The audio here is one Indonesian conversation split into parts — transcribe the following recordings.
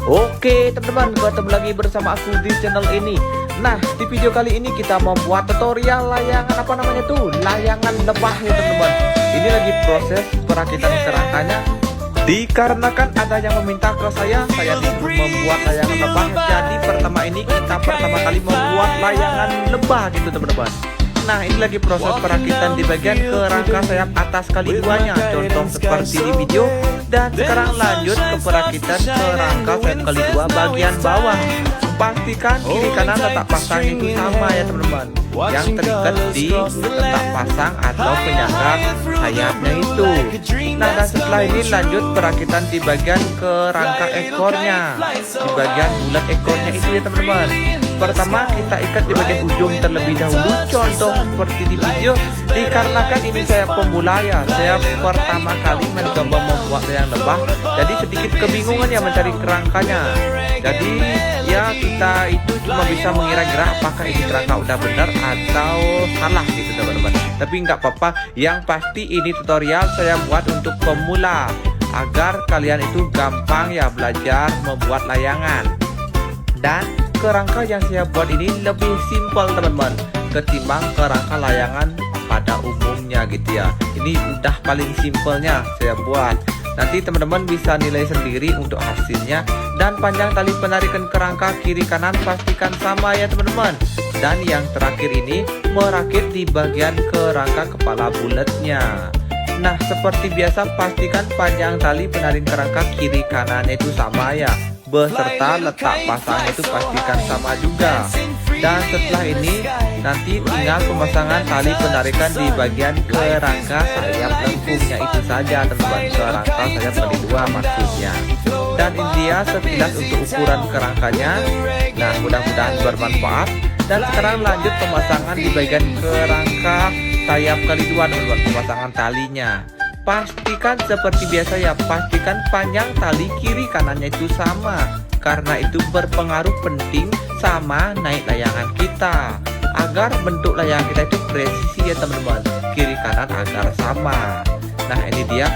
Oke teman-teman, ketemu lagi bersama aku di channel ini. Nah, di video kali ini kita membuat tutorial layangan layangan lebah ya teman-teman. Ini lagi proses perakitan kerangkanya. Dikarenakan ada yang meminta ke saya disuruh membuat layangan lebah. Jadi pertama kali membuat layangan lebah gitu teman-teman. Nah, ini lagi proses perakitan di bagian kerangka sayap atas kali duanya, contoh seperti di video. Dan sekarang lanjut ke perakitan kerangka sayap kali dua bagian bawah. Pastikan kiri kanan letak pasang itu sama ya teman-teman, yang terikat di letak pasang atau penyangga sayapnya itu. Nah, dan setelah ini lanjut perakitan di bagian kerangka ekornya, di bagian bulat ekornya itu ya teman-teman. Pertama kita ikat di bagian ujung terlebih dahulu, contoh seperti di video. Dikarenakan ini saya pemula ya, saya pertama kali mencoba membuat yang lebah, jadi sedikit kebingungan ya mencari kerangkanya. Jadi ya kita itu cuma bisa mengira-ngira apakah ini kerangka udah benar atau salah gitu teman-teman. Tapi nggak apa-apa, yang pasti ini tutorial saya buat untuk pemula agar kalian itu gampang ya belajar membuat layangan. Dan kerangka yang saya buat ini lebih simpel teman-teman ketimbang kerangka layangan pada umumnya gitu ya. Ini udah paling simpelnya saya buat. Nanti teman-teman bisa nilai sendiri untuk hasilnya. Dan panjang tali penarikan kerangka kiri kanan pastikan sama ya teman-teman. Dan yang terakhir ini merakit di bagian kerangka kepala bulatnya. Nah, seperti biasa pastikan panjang tali penarik kerangka kiri kanannya itu sama ya, beserta letak pasangnya itu pastikan sama juga. Dan setelah ini nanti tinggal pemasangan tali penarikan di bagian kerangka sayap lengkungnya itu saja teman-teman, kerangka sayap kali dua maksudnya. Dan ini dia sekilas untuk ukuran kerangkanya. Nah, mudah-mudahan bermanfaat. Dan sekarang lanjut pemasangan di bagian kerangka sayap kali dua teman-teman, pemasangan talinya. Pastikan seperti biasa ya, pastikan panjang tali kiri kanannya itu sama, karena itu berpengaruh penting sama naik layangan kita, agar bentuk layangan kita itu presisi ya teman-teman, kiri kanan agar sama. Nah, ini dia.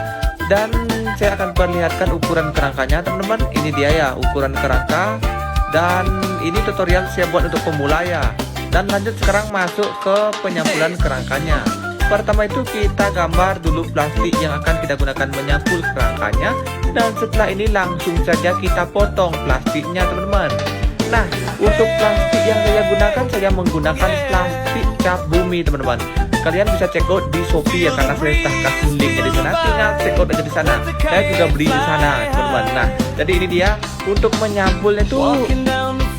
Dan saya akan perlihatkan ukuran kerangkanya teman-teman. Ini dia ya ukuran kerangka. Dan ini tutorial saya buat untuk pemula ya. Dan lanjut sekarang masuk ke penyampulan kerangkanya. Pertama itu kita gambar dulu plastik yang akan kita gunakan menyampul kerangkanya. Dan setelah ini langsung saja kita potong plastiknya teman-teman. Nah, untuk plastik yang saya menggunakan plastik cap bumi teman-teman. Kalian bisa check out di Shopee ya, karena saya sudah kasih linknya di sana. Tinggal check out aja di sana. Saya juga beli di sana teman-teman. Nah, jadi ini dia untuk menyampulnya tuh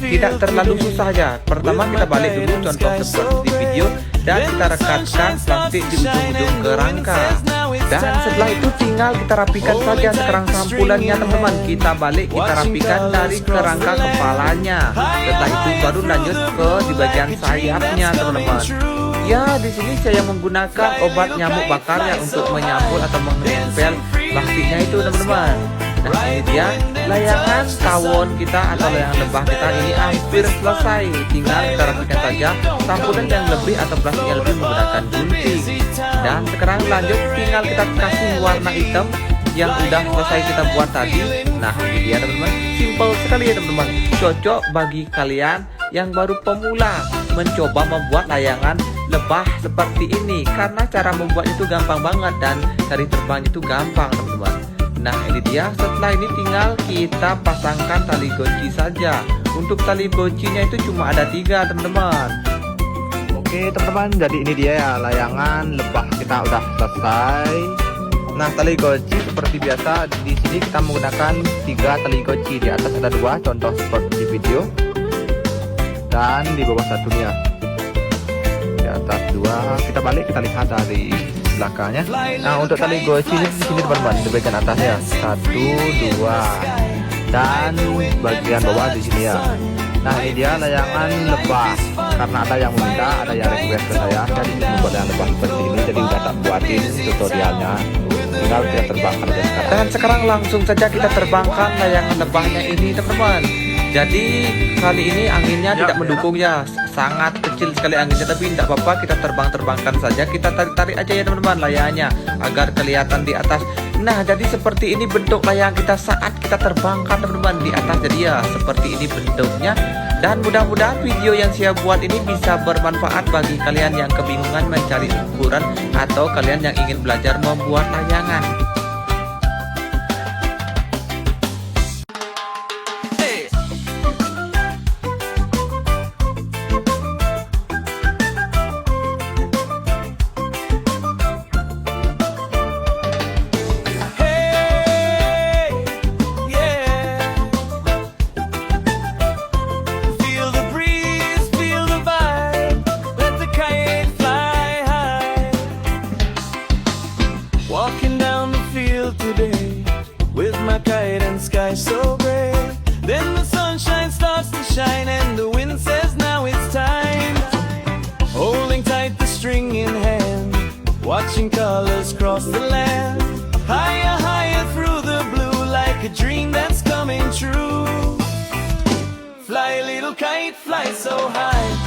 tidak terlalu susah ya. Pertama kita balik dulu contoh seperti di video, dan kita rekatkan plastik di ujung-ujung kerangka. Dan setelah itu tinggal kita rapikan saja sekarang sampulannya teman-teman. Kita balik, kita rapikan dari kerangka kepalanya. Setelah itu baru lanjut ke di bagian sayapnya teman-teman. Ya, di sini saya menggunakan obat nyamuk bakar ya untuk menyampul atau menempel plastiknya itu teman-teman. Nah, ini dia layangan tawon kita atau layangan lebah kita ini hampir selesai. Tinggal kita rapikan saja sampulan yang lebih atau plastiknya lebih menggunakan gunting. Dan sekarang lanjut tinggal kita kasih warna hitam yang udah selesai kita buat tadi. Nah, ini dia teman-teman, simple sekali ya teman-teman. Cocok bagi kalian yang baru pemula mencoba membuat layangan lebah seperti ini, karena cara membuat itu gampang banget dan cari terbang itu gampang teman-teman. Nah, ini dia. Setelah ini tinggal kita pasangkan tali kunci saja. Untuk tali kuncinya itu cuma ada 3 teman-teman. Oke teman-teman, jadi ini dia ya layangan lebah kita udah selesai. Nah, tali kunci seperti biasa di sini kita menggunakan 3 tali kunci. Di atas ada 2 contoh seperti di video, dan di bawah satunya. Di atas 2 kita balik, kita lihat dari belakangnya. Nah, untuk tali kunci di sini teman-teman, di bagian atasnya 1, 2, dan bagian bawah di sini ya. Nah, ini dia layangan lebah. Karena ada yang meminta, ada yang request ke saya, jadi membuat yang lebah seperti ini. Jadi udah tak buatin tutorialnya. Tinggal kita terbangkan aja sekarang. Dan sekarang langsung saja kita terbangkan layangan lebahnya ini teman-teman. Jadi kali ini anginnya tidak mendukung ya, sangat kecil sekali anginnya, tapi tidak apa-apa, kita terbang-terbangkan saja, kita tarik-tarik aja ya teman-teman layangannya agar kelihatan di atas. Nah, jadi seperti ini bentuk layang kita saat kita terbangkan teman-teman di atas. Jadi ya seperti ini bentuknya. Dan mudah-mudahan video yang saya buat ini bisa bermanfaat bagi kalian yang kebingungan mencari ukuran atau kalian yang ingin belajar membuat layangan. Walking down the field today with my kite and sky so gray. Then the sunshine starts to shine and the wind says now it's time. Holding tight the string in hand, watching colors cross the land. Higher, higher through the blue like a dream that's coming true. Fly little kite, fly so high.